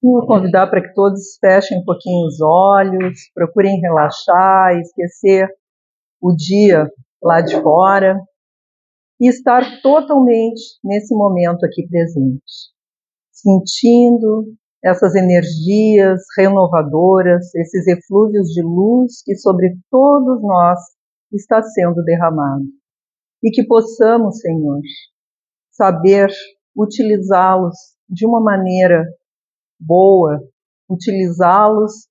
Vou convidar para que todos fechem um pouquinho os olhos, procurem relaxar, esquecer o dia lá de fora e estar totalmente nesse momento aqui presente, sentindo essas energias renovadoras, esses eflúvios de luz que sobre todos nós está sendo derramado. E que possamos, Senhor, saber utilizá-los de uma maneira boa, utilizá-los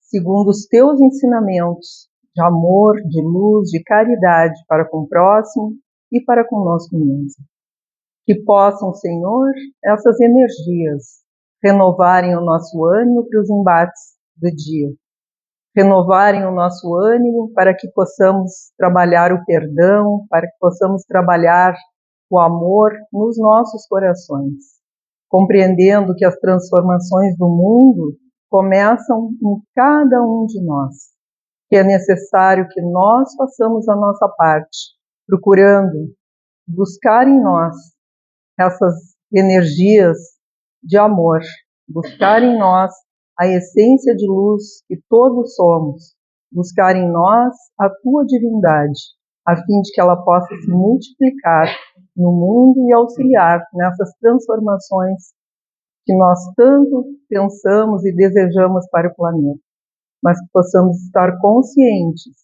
segundo os teus ensinamentos de amor, de luz, de caridade para com o próximo e para conosco mesmo. Que possam, Senhor, essas energias renovarem o nosso ânimo para os embates do dia, renovarem o nosso ânimo para que possamos trabalhar o perdão, para que possamos trabalhar o amor nos nossos corações, compreendendo que as transformações do mundo começam em cada um de nós, que é necessário que nós façamos a nossa parte, procurando buscar em nós essas energias de amor, buscar em nós a essência de luz que todos somos, buscar em nós a tua divindade, a fim de que ela possa se multiplicar no mundo e auxiliar nessas transformações que nós tanto pensamos e desejamos para o planeta, mas que possamos estar conscientes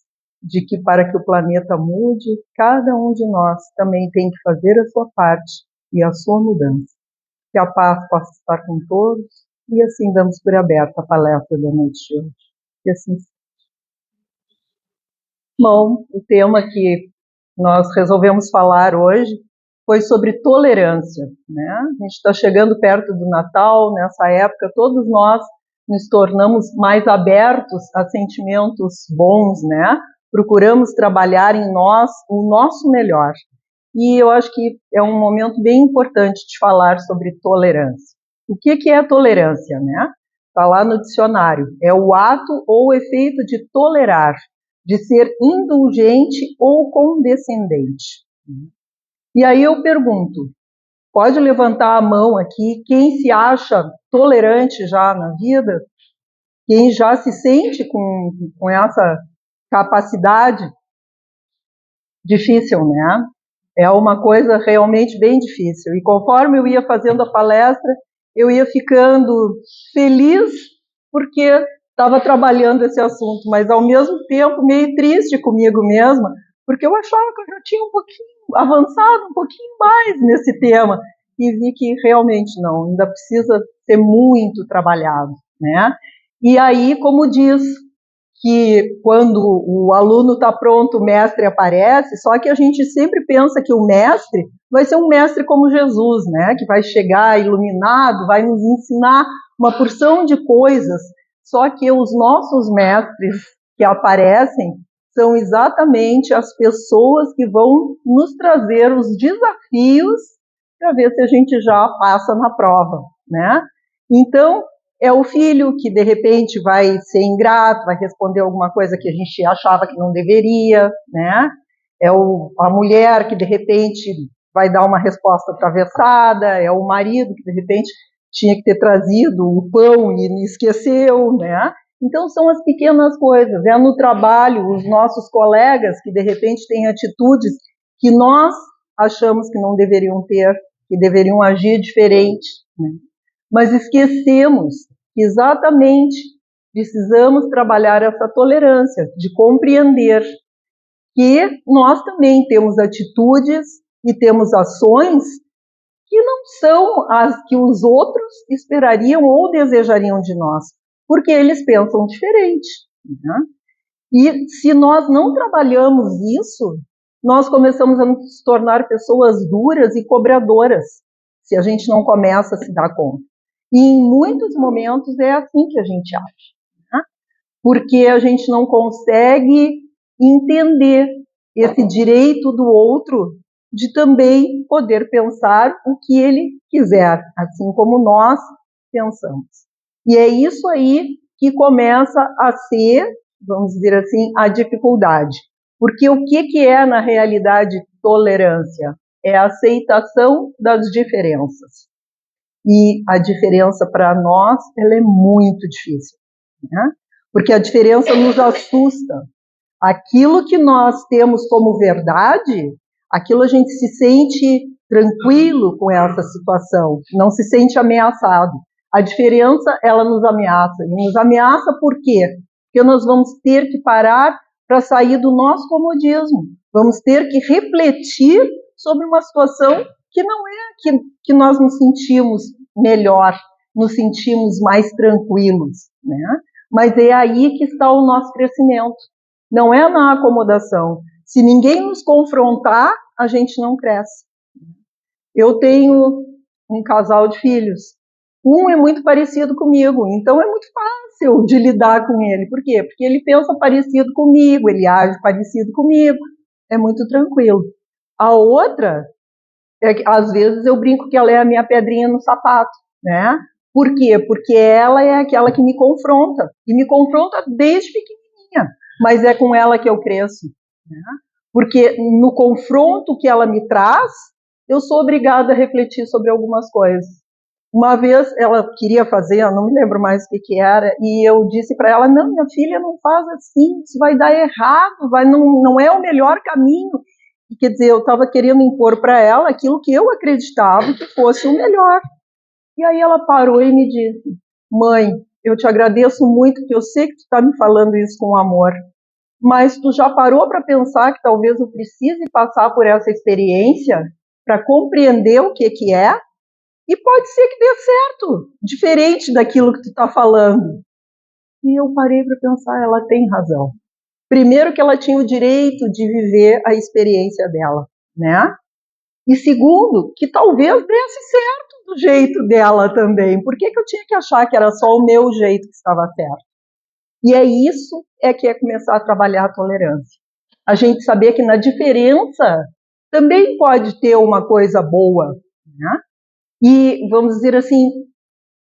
de que para que o planeta mude, cada um de nós também tem que fazer a sua parte e a sua mudança. Que a paz possa estar com todos e assim damos por aberta a palestra da noite de hoje. E assim seja. Bom, o tema que nós resolvemos falar hoje foi sobre tolerância, né? A gente está chegando perto do Natal, nessa época todos nós nos tornamos mais abertos a sentimentos bons, né? Procuramos trabalhar em nós o nosso melhor. E eu acho que é um momento bem importante de falar sobre tolerância. O que é tolerância, né? Está lá no dicionário. É o ato ou o efeito de tolerar, de ser indulgente ou condescendente. E aí eu pergunto, pode levantar a mão aqui quem se acha tolerante já na vida? Quem já se sente com essa capacidade? Difícil, né? É uma coisa realmente bem difícil. E conforme eu ia fazendo a palestra, eu ia ficando feliz porque estava trabalhando esse assunto, mas ao mesmo tempo meio triste comigo mesma, porque eu achava que eu já tinha avançado um pouquinho mais nesse tema e vi que realmente não, ainda precisa ser muito trabalhado, né? E aí, como diz que quando o aluno está pronto, o mestre aparece, só que a gente sempre pensa que o mestre vai ser um mestre como Jesus, né? Que vai chegar iluminado, vai nos ensinar uma porção de coisas, só que os nossos mestres que aparecem são exatamente as pessoas que vão nos trazer os desafios para ver se a gente já passa na prova, né? Então, é o filho que, de repente, vai ser ingrato, vai responder alguma coisa que a gente achava que não deveria, né? É a mulher que, de repente, vai dar uma resposta atravessada, é o marido que, de repente, tinha que ter trazido o pão e esqueceu, né? Então, são as pequenas coisas. É no trabalho, os nossos colegas que, de repente, têm atitudes que nós achamos que não deveriam ter, que deveriam agir diferente, né? Mas esquecemos que exatamente precisamos trabalhar essa tolerância, de compreender que nós também temos atitudes e temos ações que não são as que os outros esperariam ou desejariam de nós, porque eles pensam diferente, né? E se nós não trabalhamos isso, nós começamos a nos tornar pessoas duras e cobradoras, se a gente não começa a se dar conta. E em muitos momentos é assim que a gente acha, né? Porque a gente não consegue entender esse direito do outro de também poder pensar o que ele quiser, assim como nós pensamos. E é isso aí que começa a ser, vamos dizer assim, a dificuldade. Porque o que é, na realidade, tolerância? É a aceitação das diferenças. E a diferença para nós, ela é muito difícil, né? Porque a diferença nos assusta. Aquilo que nós temos como verdade, aquilo a gente se sente tranquilo com essa situação, não se sente ameaçado. A diferença, ela nos ameaça. E nos ameaça por quê? Porque nós vamos ter que parar para sair do nosso comodismo. Vamos ter que refletir sobre uma situação que não é que nós nos sentimos melhor, nos sentimos mais tranquilos, né? Mas é aí que está o nosso crescimento. Não é na acomodação. Se ninguém nos confrontar, a gente não cresce. Eu tenho um casal de filhos. Um é muito parecido comigo, então é muito fácil de lidar com ele. Por quê? Porque ele pensa parecido comigo, ele age parecido comigo. É muito tranquilo. A outra, às vezes eu brinco que ela é a minha pedrinha no sapato, né? Por quê? Porque ela é aquela que me confronta. E me confronta desde pequenininha. Mas é com ela que eu cresço, né? Porque no confronto que ela me traz, eu sou obrigada a refletir sobre algumas coisas. Uma vez ela queria fazer, eu não me lembro mais o que era, e eu disse para ela, não, minha filha, não faz assim, isso vai dar errado, não é o melhor caminho. E, quer dizer, eu estava querendo impor para ela aquilo que eu acreditava que fosse o melhor. E aí ela parou e me disse, mãe, eu te agradeço muito, porque eu sei que tu está me falando isso com amor, mas tu já parou para pensar que talvez eu precise passar por essa experiência para compreender o que é? E pode ser que dê certo, diferente daquilo que tu está falando. E eu parei para pensar, ela tem razão. Primeiro que ela tinha o direito de viver a experiência dela, né? E segundo, que talvez desse certo do jeito dela também. Por que eu tinha que achar que era só o meu jeito que estava certo? E é isso que é começar a trabalhar a tolerância. A gente saber que na diferença também pode ter uma coisa boa, né? E vamos dizer assim,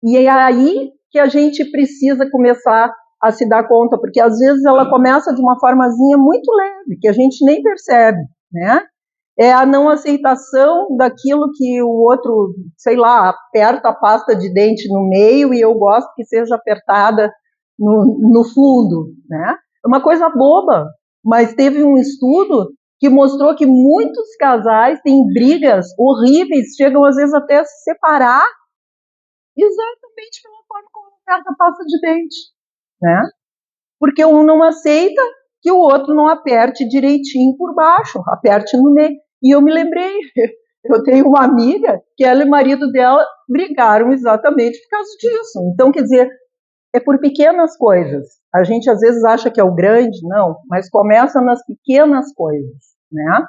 e é aí que a gente precisa começar a se dar conta, porque às vezes ela começa de uma formazinha muito leve, que a gente nem percebe, né? É a não aceitação daquilo que o outro, sei lá, aperta a pasta de dente no meio e eu gosto que seja apertada no fundo, né? É uma coisa boba, mas teve um estudo que mostrou que muitos casais têm brigas horríveis, chegam às vezes até a se separar, exatamente pela forma como aperta a pasta de dente, né? Porque um não aceita que o outro não aperte direitinho por baixo, aperte no meio. E eu me lembrei, eu tenho uma amiga que ela e o marido dela brigaram exatamente por causa disso. Então, quer dizer, é por pequenas coisas. A gente às vezes acha que é o grande, não, mas começa nas pequenas coisas, né?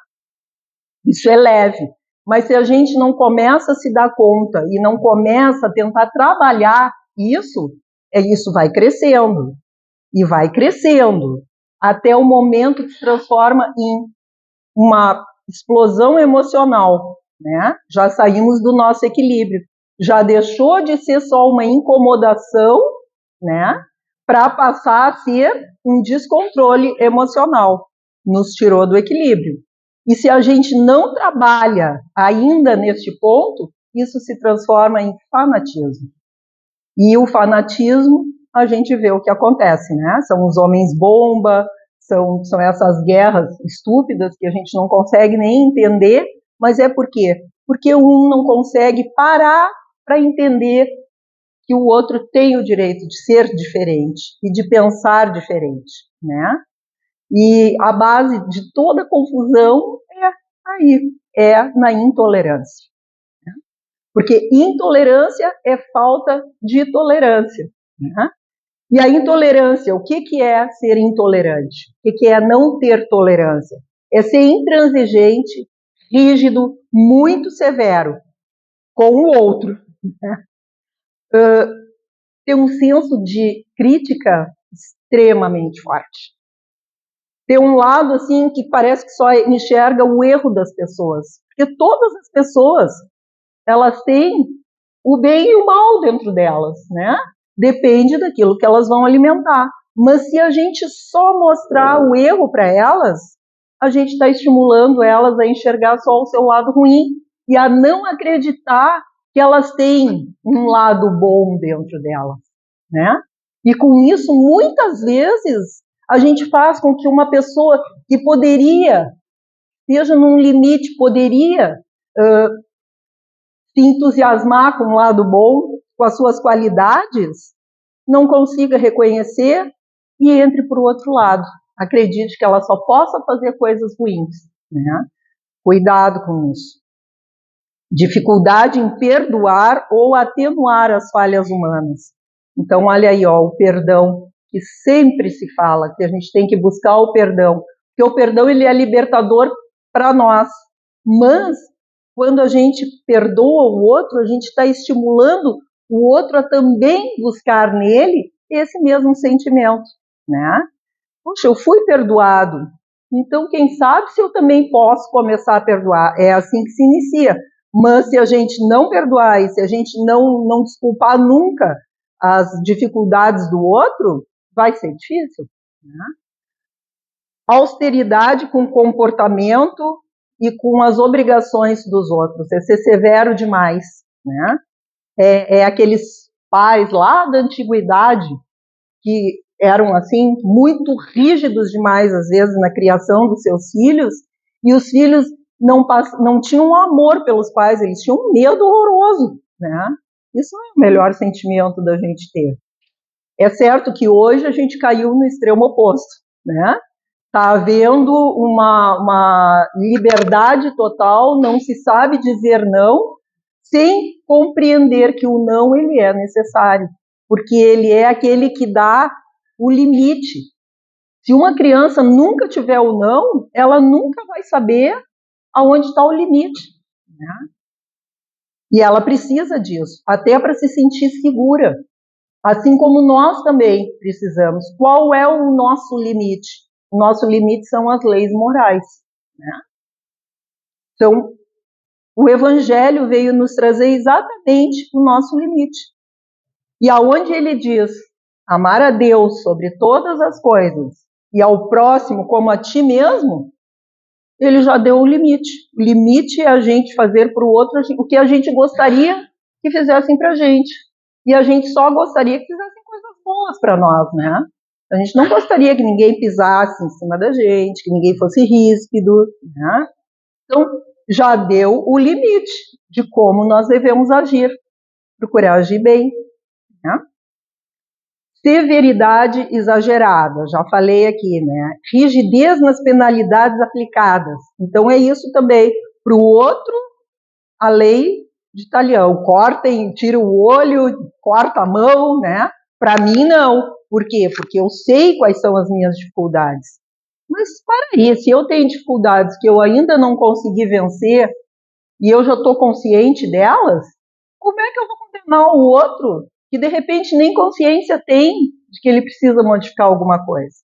Isso é leve. Mas se a gente não começa a se dar conta e não começa a tentar trabalhar isso, isso vai crescendo. E vai crescendo até o momento que se transforma em uma explosão emocional, né? Já saímos do nosso equilíbrio, já deixou de ser só uma incomodação, né? Para passar a ser um descontrole emocional, nos tirou do equilíbrio. E se a gente não trabalha ainda neste ponto, isso se transforma em fanatismo. E o fanatismo, a gente vê o que acontece, né? São os homens bomba, são essas guerras estúpidas que a gente não consegue nem entender, mas é por quê? Porque um não consegue parar para entender que o outro tem o direito de ser diferente e de pensar diferente, né? E a base de toda confusão é na intolerância. Porque intolerância é falta de tolerância, né? E a intolerância, o que é ser intolerante? O que é não ter tolerância? É ser intransigente, rígido, muito severo com o outro, né? Ter um senso de crítica extremamente forte. Ter um lado assim que parece que só enxerga o erro das pessoas. Porque todas as pessoas, elas têm o bem e o mal dentro delas, né? Depende daquilo que elas vão alimentar. Mas se a gente só mostrar o erro para elas, a gente está estimulando elas a enxergar só o seu lado ruim e a não acreditar que elas têm um lado bom dentro delas, né? E com isso, muitas vezes, a gente faz com que uma pessoa que poderia, seja num limite, poderia se entusiasmar com o lado bom, com as suas qualidades, não consiga reconhecer e entre para o outro lado. Acredite que ela só possa fazer coisas ruins, né? Cuidado com isso. Dificuldade em perdoar ou atenuar as falhas humanas. Então, olha aí, ó, o perdão, que sempre se fala, que a gente tem que buscar o perdão, porque o perdão ele é libertador para nós, mas quando a gente perdoa o outro, a gente está estimulando o outro a também buscar nele esse mesmo sentimento, né? Poxa, eu fui perdoado, então quem sabe se eu também posso começar a perdoar. É assim que se inicia. Mas se a gente não perdoar e se a gente não desculpar nunca as dificuldades do outro, vai ser difícil, né? Austeridade com o comportamento e com as obrigações dos outros, é ser severo demais, né? É aqueles pais lá da antiguidade que eram assim muito rígidos demais às vezes na criação dos seus filhos, e os filhos não tinham amor pelos pais, eles tinham um medo horroroso, né? Isso não é o melhor sentimento da gente ter. É certo que hoje a gente caiu no extremo oposto, né? Está havendo uma liberdade total, não se sabe dizer não, sem compreender que o não ele é necessário, porque ele é aquele que dá o limite. Se uma criança nunca tiver o não, ela nunca vai saber aonde está o limite, né? E ela precisa disso, até para se sentir segura. Assim como nós também precisamos. Qual é o nosso limite? O nosso limite são as leis morais, né? Então, o Evangelho veio nos trazer exatamente o nosso limite. E aonde ele diz amar a Deus sobre todas as coisas e ao próximo como a ti mesmo, ele já deu o limite. O limite é a gente fazer para o outro o que a gente gostaria que fizessem para a gente. E a gente só gostaria que fizessem coisas boas para nós, né? A gente não gostaria que ninguém pisasse em cima da gente, que ninguém fosse ríspido, né? Então, já deu o limite de como nós devemos agir. Procurar agir bem, né? Severidade exagerada, já falei aqui, né? Rigidez nas penalidades aplicadas. Então, é isso também. Para o outro, a lei de talhão. Corta, tira o olho, corta a mão, né? Para mim, não. Por quê? Porque eu sei quais são as minhas dificuldades. Mas, para aí, se eu tenho dificuldades que eu ainda não consegui vencer e eu já estou consciente delas, como é que eu vou condenar o outro que, de repente, nem consciência tem de que ele precisa modificar alguma coisa?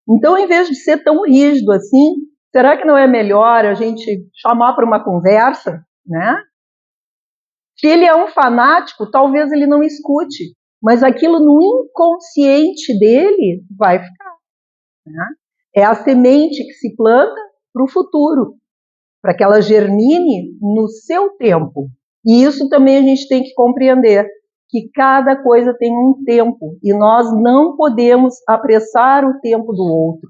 Então, em vez de ser tão rígido assim, será que não é melhor a gente chamar para uma conversa, né? Se ele é um fanático, talvez ele não escute, mas aquilo no inconsciente dele vai ficar, né? É a semente que se planta para o futuro, para que ela germine no seu tempo. E isso também a gente tem que compreender, que cada coisa tem um tempo, e nós não podemos apressar o tempo do outro,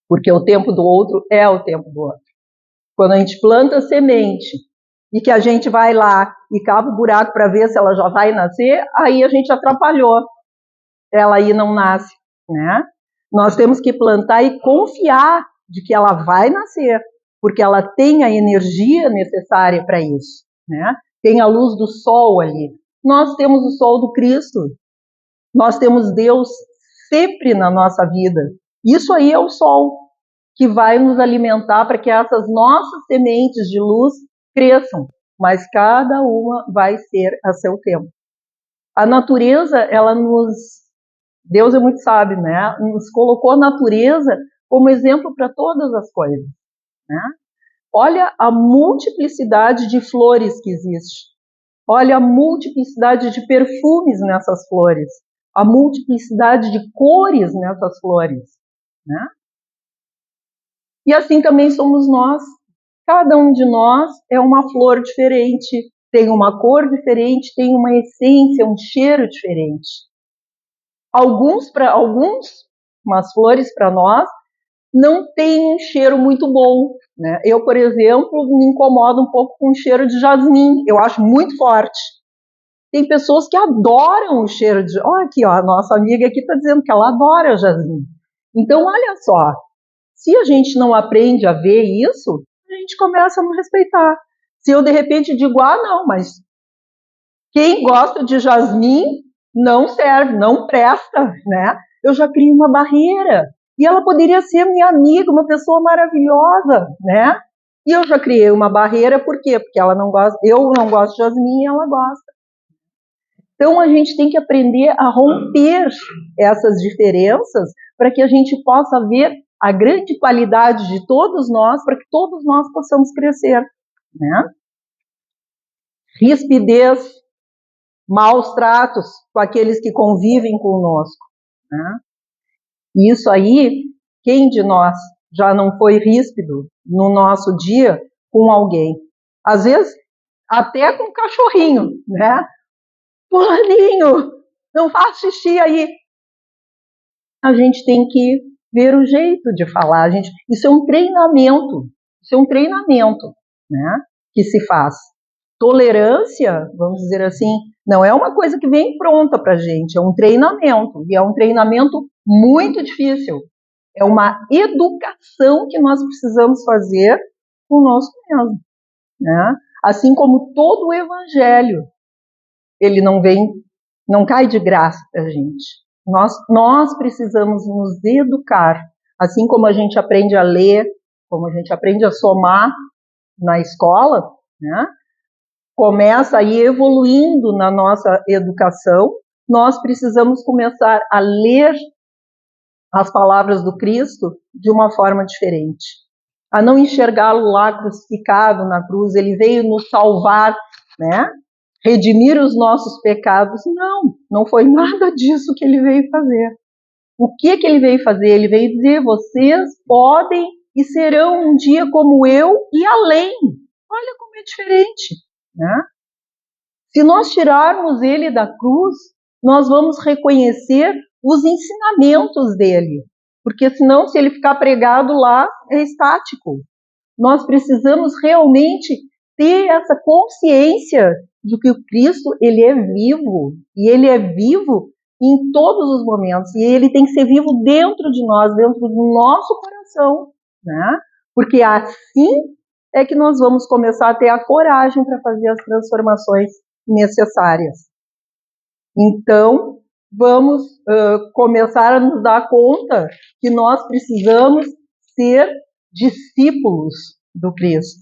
porque o tempo do outro é o tempo do outro. Quando a gente planta a semente e que a gente vai lá e cava o buraco para ver se ela já vai nascer, aí a gente atrapalhou. Ela aí não nasce, né? Nós temos que plantar e confiar de que ela vai nascer, porque ela tem a energia necessária para isso, né? Tem a luz do sol ali. Nós temos o sol do Cristo. Nós temos Deus sempre na nossa vida. Isso aí é o sol que vai nos alimentar para que essas nossas sementes de luz cresçam, mas cada uma vai ser a seu tempo. A natureza, Deus é muito sábio, né? Nos colocou a natureza como exemplo para todas as coisas, né? Olha a multiplicidade de flores que existe. Olha a multiplicidade de perfumes nessas flores. A multiplicidade de cores nessas flores, né? E assim também somos nós. Cada um de nós é uma flor diferente, tem uma cor diferente, tem uma essência, um cheiro diferente. Algumas flores para nós não têm um cheiro muito bom, né? Eu, por exemplo, me incomodo um pouco com o cheiro de jasmim, eu acho muito forte. Tem pessoas que adoram o cheiro de... Olha aqui, ó, a nossa amiga aqui está dizendo que ela adora jasmim. Então, olha só, se a gente não aprende a ver isso, a gente começa a não respeitar. Se eu, de repente, digo, não, mas quem gosta de jasmim não serve, não presta, né? Eu já crio uma barreira. E ela poderia ser minha amiga, uma pessoa maravilhosa, né? E eu já criei uma barreira, por quê? Porque ela não gosta, eu não gosto de jasmim e ela gosta. Então a gente tem que aprender a romper essas diferenças para que a gente possa ver a grande qualidade de todos nós, para que todos nós possamos crescer, né? Rispidez, maus tratos com aqueles que convivem conosco, né? Isso aí, quem de nós já não foi ríspido no nosso dia com alguém? Às vezes, até com um cachorrinho, né? Fulaninho, não faz xixi aí. A gente tem que ver o jeito de falar. Isso é um treinamento. Isso é um treinamento, né? Que se faz. Tolerância, vamos dizer assim, não é uma coisa que vem pronta para a gente, é um treinamento, e é um treinamento muito difícil. É uma educação que nós precisamos fazer conosco mesmo, né? Assim como todo o evangelho, ele não cai de graça para a gente. Nós precisamos nos educar, assim como a gente aprende a ler, como a gente aprende a somar na escola, né? Começa a ir evoluindo na nossa educação, nós precisamos começar a ler as palavras do Cristo de uma forma diferente. A não enxergá-lo lá crucificado na cruz, ele veio nos salvar, né? Redimir os nossos pecados. Não foi nada disso que ele veio fazer. O que ele veio fazer? Ele veio dizer, vocês podem e serão um dia como eu e além. Olha como é diferente, né? Se nós tirarmos ele da cruz, nós vamos reconhecer os ensinamentos dele, porque senão, se ele ficar pregado lá, é estático. Nós precisamos realmente ter essa consciência de que o Cristo, ele é vivo, e ele é vivo em todos os momentos, e ele tem que ser vivo dentro de nós, dentro do nosso coração, né? Porque assim é que nós vamos começar a ter a coragem para fazer as transformações necessárias. Então, vamos começar a nos dar conta que nós precisamos ser discípulos do Cristo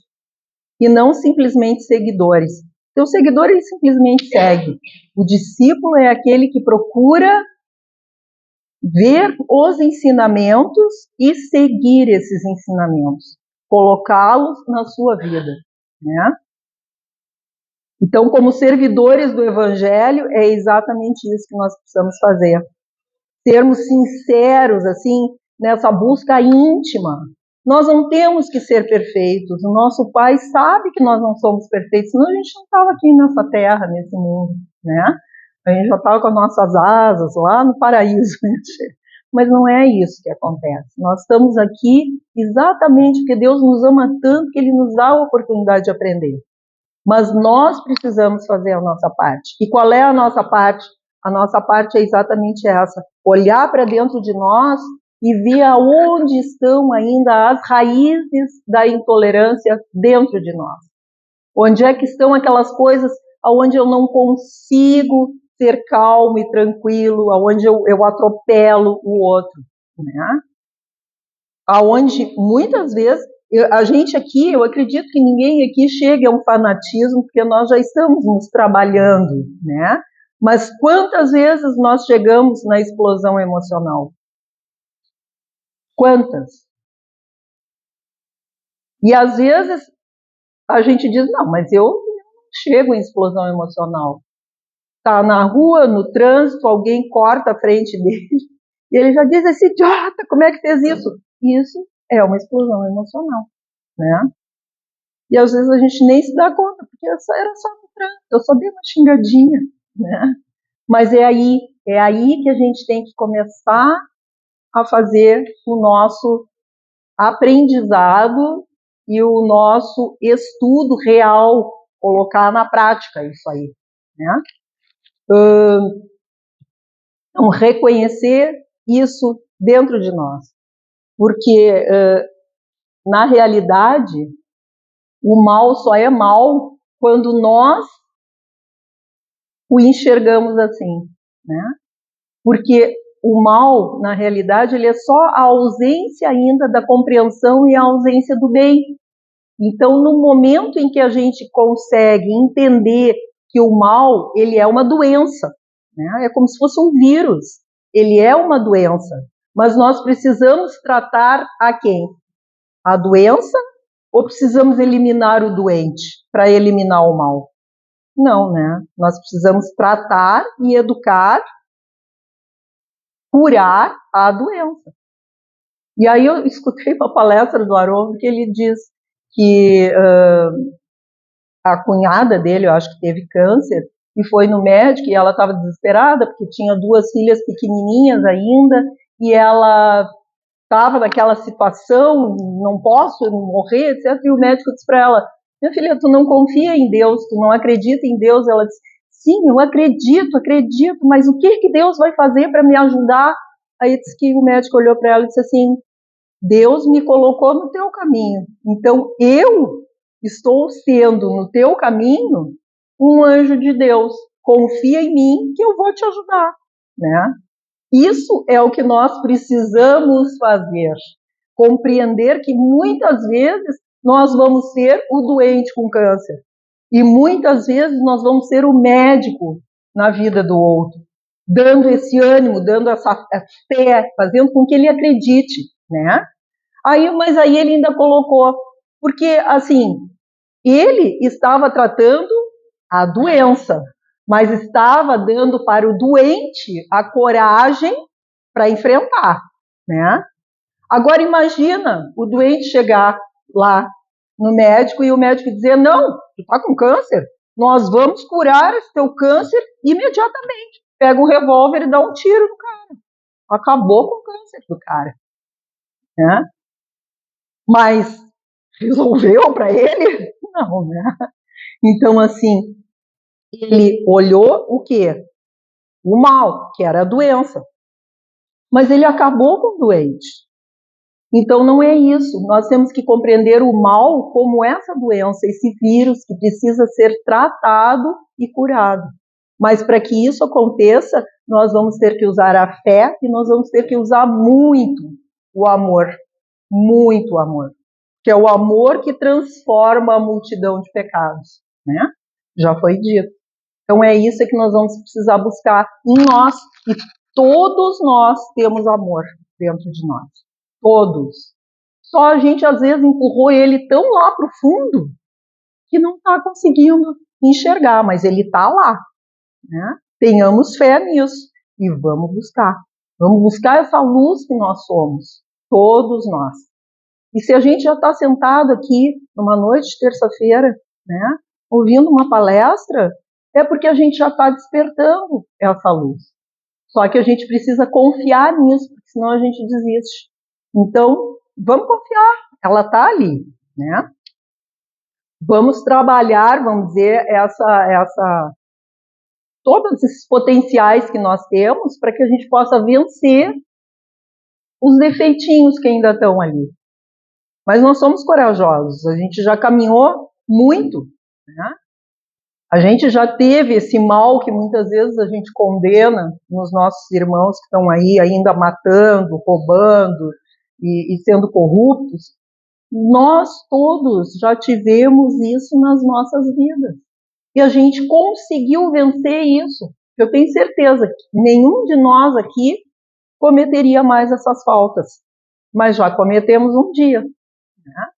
e não simplesmente seguidores. Então, o seguidor, ele simplesmente segue. O discípulo é aquele que procura ver os ensinamentos e seguir esses ensinamentos, colocá-los na sua vida, né? Então, como servidores do Evangelho, é exatamente isso que nós precisamos fazer. Sermos sinceros, assim, nessa busca íntima. Nós não temos que ser perfeitos. O nosso Pai sabe que nós não somos perfeitos, senão a gente não estava aqui nessa terra, nesse mundo, né? A gente já estava com as nossas asas lá no paraíso. Mas não é isso que acontece. Nós estamos aqui exatamente porque Deus nos ama tanto que Ele nos dá a oportunidade de aprender. Mas nós precisamos fazer a nossa parte. E qual é a nossa parte? A nossa parte é exatamente essa. Olhar para dentro de nós e ver aonde estão ainda as raízes da intolerância dentro de nós. Onde é que estão aquelas coisas onde eu não consigo ser calmo e tranquilo, onde eu atropelo o outro, né? Aonde muitas vezes a gente aqui, eu acredito que ninguém aqui chegue a um fanatismo, porque nós já estamos nos trabalhando, né? Mas quantas vezes nós chegamos na explosão emocional? Quantas? E às vezes a gente diz, não, mas eu não chego em explosão emocional. Tá na rua, no trânsito, alguém corta a frente dele, e ele já diz, esse idiota, como é que fez isso? Isso é uma explosão emocional, né? E às vezes a gente nem se dá conta, porque era só no eu só dei uma xingadinha, né? Mas é aí que a gente tem que começar a fazer o nosso aprendizado e o nosso estudo real, colocar na prática isso aí, né? Então, reconhecer isso dentro de nós, porque na realidade o mal só é mal quando nós o enxergamos assim, né? Porque o mal, na realidade, ele é só a ausência ainda da compreensão e a ausência do bem. Então, no momento em que a gente consegue entender que o mal, ele é uma doença, né? É como se fosse um vírus, ele é uma doença, mas nós precisamos tratar a quem? A doença ou precisamos eliminar o doente para eliminar o mal? Não, né? Nós precisamos tratar e educar, curar a doença. E aí eu escutei uma palestra do Haroldo que ele diz que a cunhada dele, eu acho que teve câncer, e foi no médico e ela estava desesperada porque tinha 2 filhas pequenininhas ainda e ela estava naquela situação, não posso morrer, etc. E o médico disse para ela, minha filha, tu não confia em Deus, tu não acredita em Deus? Ela disse, sim, eu acredito, mas o que Deus vai fazer para me ajudar? Aí disse que o médico olhou para ela e disse assim, Deus me colocou no teu caminho, então eu estou sendo no teu caminho um anjo de Deus, confia em mim que eu vou te ajudar, né? Isso é o que nós precisamos fazer, compreender que muitas vezes nós vamos ser o doente com câncer e muitas vezes nós vamos ser o médico na vida do outro, dando esse ânimo, dando essa fé, fazendo com que ele acredite, né? Mas aí ele ainda colocou, porque assim, ele estava tratando a doença, mas estava dando para o doente a coragem para enfrentar, né? Agora imagina o doente chegar lá no médico e o médico dizer, não, tu está com câncer, nós vamos curar esse teu câncer imediatamente. Pega um revólver e dá um tiro no cara. Acabou com o câncer do cara, né? Mas resolveu para ele? Não, né? Então, assim, ele olhou o quê? O mal, que era a doença. Mas ele acabou com o doente. Então, não é isso. Nós temos que compreender o mal como essa doença, esse vírus que precisa ser tratado e curado. Mas para que isso aconteça, nós vamos ter que usar a fé e nós vamos ter que usar muito o amor. Muito amor. Que é o amor que transforma a multidão de pecados, né? Já foi dito. Então é isso que nós vamos precisar buscar em nós, e todos nós temos amor dentro de nós, todos. Só a gente às vezes empurrou ele tão lá para o fundo que não está conseguindo enxergar, mas ele está lá, né? Tenhamos fé nisso e vamos buscar essa luz que nós somos, todos nós. E se a gente já está sentado aqui numa noite de terça-feira, né, ouvindo uma palestra, é porque a gente já está despertando essa luz. Só que a gente precisa confiar nisso, porque senão a gente desiste. Então, vamos confiar, ela está ali, né? Vamos trabalhar, vamos dizer, todos esses potenciais que nós temos para que a gente possa vencer os defeitinhos que ainda estão ali. Mas nós somos corajosos, a gente já caminhou muito, né? A gente já teve esse mal que muitas vezes a gente condena nos nossos irmãos que estão aí ainda matando, roubando e sendo corruptos. Nós todos já tivemos isso nas nossas vidas. E a gente conseguiu vencer isso. Eu tenho certeza que nenhum de nós aqui cometeria mais essas faltas. Mas já cometemos um dia, né?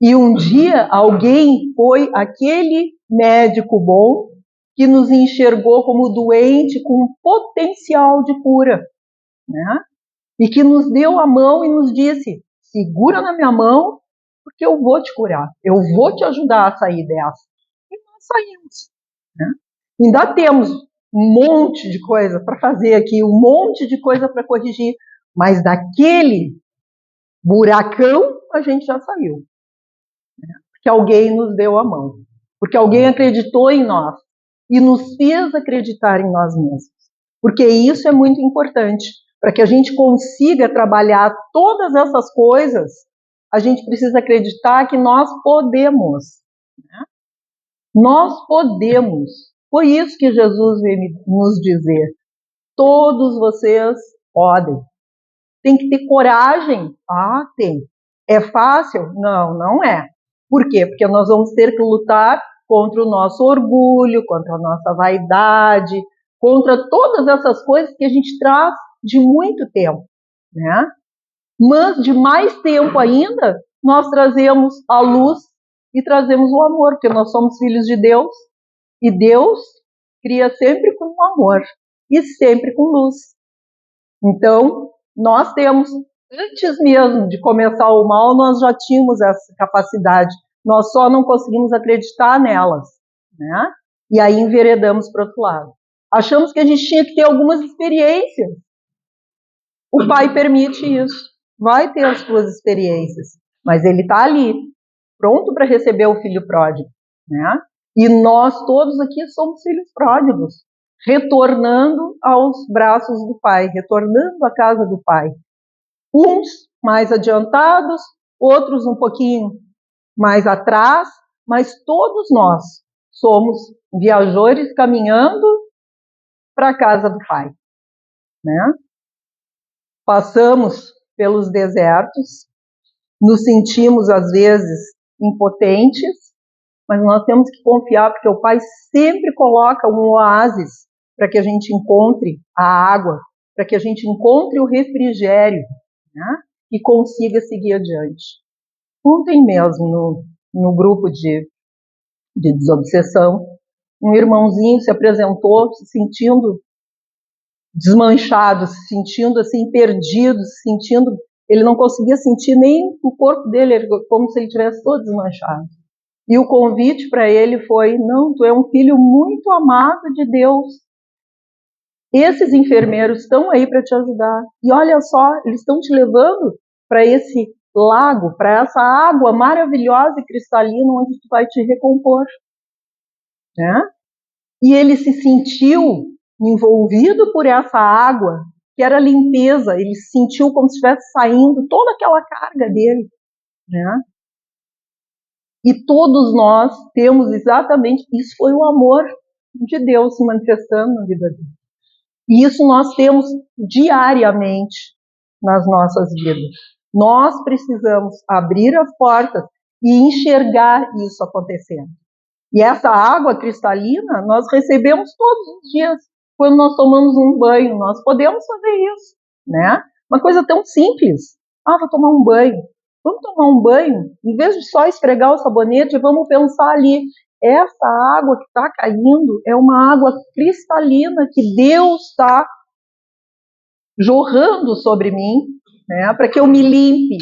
E um dia alguém foi aquele médico bom que nos enxergou como doente com potencial de cura, né? E que nos deu a mão e nos disse, segura na minha mão, porque eu vou te curar, eu vou te ajudar a sair dessa. E nós saímos. né? Ainda temos um monte de coisa para fazer aqui, um monte de coisa para corrigir, mas daquele buracão a gente já saiu, né? Porque alguém nos deu a mão, porque alguém acreditou em nós e nos fez acreditar em nós mesmos, porque isso é muito importante. Para que a gente consiga trabalhar todas essas coisas, a gente precisa acreditar que nós podemos, né? Nós podemos. Foi isso que Jesus veio nos dizer. Todos vocês podem. Tem que ter coragem? Ah, tem. É fácil? Não, não é. Por quê? Porque nós vamos ter que lutar contra o nosso orgulho, contra a nossa vaidade, contra todas essas coisas que a gente traz de muito tempo, né? Mas de mais tempo ainda, nós trazemos a luz e trazemos o amor, porque nós somos filhos de Deus, e Deus cria sempre com amor e sempre com luz. Então, nós temos, antes mesmo de começar o mal, nós já tínhamos essa capacidade, nós só não conseguimos acreditar nelas, né? E aí enveredamos para o outro lado. Achamos que a gente tinha que ter algumas experiências. O Pai permite isso. Vai ter as suas experiências, mas Ele está ali, pronto para receber o filho pródigo, né? E nós todos aqui somos filhos pródigos, retornando aos braços do Pai, retornando à casa do Pai. Uns mais adiantados, outros um pouquinho mais atrás, mas todos nós somos viajores caminhando para a casa do Pai, né? Passamos pelos desertos, nos sentimos às vezes impotentes, mas nós temos que confiar, porque o Pai sempre coloca um oásis para que a gente encontre a água, para que a gente encontre o refrigério, né? E consiga seguir adiante. Ontem mesmo, no grupo de desobsessão, um irmãozinho se apresentou se sentindo desmanchado, se sentindo assim perdido, se sentindo, ele não conseguia sentir nem o corpo dele, como se ele estivesse todo desmanchado. E o convite para ele foi: não, tu é um filho muito amado de Deus. Esses enfermeiros estão aí para te ajudar. E olha só, eles estão te levando para esse lago, para essa água maravilhosa e cristalina, onde tu vai te recompor, né? E ele se sentiu envolvido por essa água, que era limpeza, ele se sentiu como se estivesse saindo toda aquela carga dele, né? E todos nós temos exatamente, isso foi o amor de Deus se manifestando na vida dele. E isso nós temos diariamente nas nossas vidas. Nós precisamos abrir as portas e enxergar isso acontecendo. E essa água cristalina nós recebemos todos os dias. Quando nós tomamos um banho, nós podemos fazer isso, né? Uma coisa tão simples. Ah, vou tomar um banho. Vamos tomar um banho, em vez de só esfregar o sabonete, vamos pensar ali, essa água que está caindo é uma água cristalina que Deus está jorrando sobre mim, né, para que eu me limpe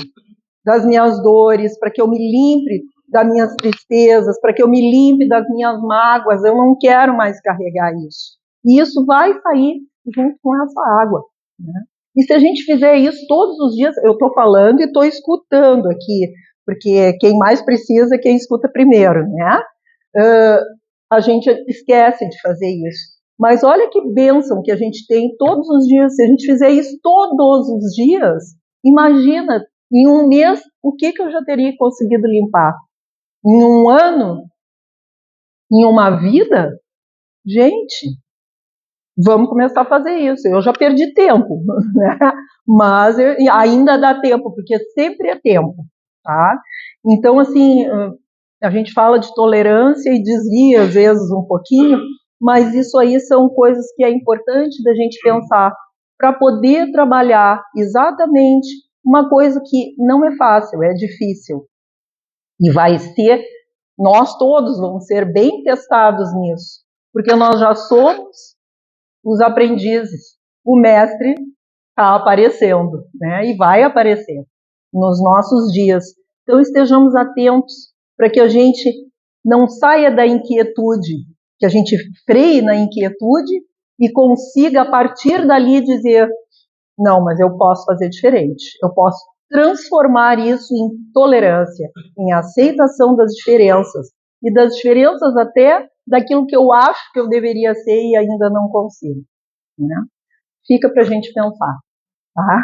das minhas dores, para que eu me limpe das minhas tristezas, para que eu me limpe das minhas mágoas. Eu não quero mais carregar isso. E isso vai sair junto com essa água, né? E se a gente fizer isso todos os dias, eu estou falando e estou escutando aqui, porque quem mais precisa é quem escuta primeiro, né? A gente esquece de fazer isso. Mas olha que bênção que a gente tem todos os dias. Se a gente fizer isso todos os dias, imagina, em um mês, o que eu já teria conseguido limpar? Em um ano? Em uma vida? Gente, vamos começar a fazer isso. Eu já perdi tempo, né? Mas ainda dá tempo, porque sempre é tempo, tá? Então, assim, a gente fala de tolerância e desvia, às vezes, um pouquinho, mas isso aí são coisas que é importante da gente pensar para poder trabalhar exatamente uma coisa que não é fácil, é difícil. E vai ser, nós todos vamos ser bem testados nisso, porque nós já somos os aprendizes. O mestre está aparecendo, né? E vai aparecer nos nossos dias. Então estejamos atentos para que a gente não saia da inquietude, que a gente freie na inquietude e consiga, a partir dali, dizer: não, mas eu posso fazer diferente, eu posso transformar isso em tolerância, em aceitação das diferenças, e das diferenças até daquilo que eu acho que eu deveria ser e ainda não consigo, né? Fica para a gente pensar, tá?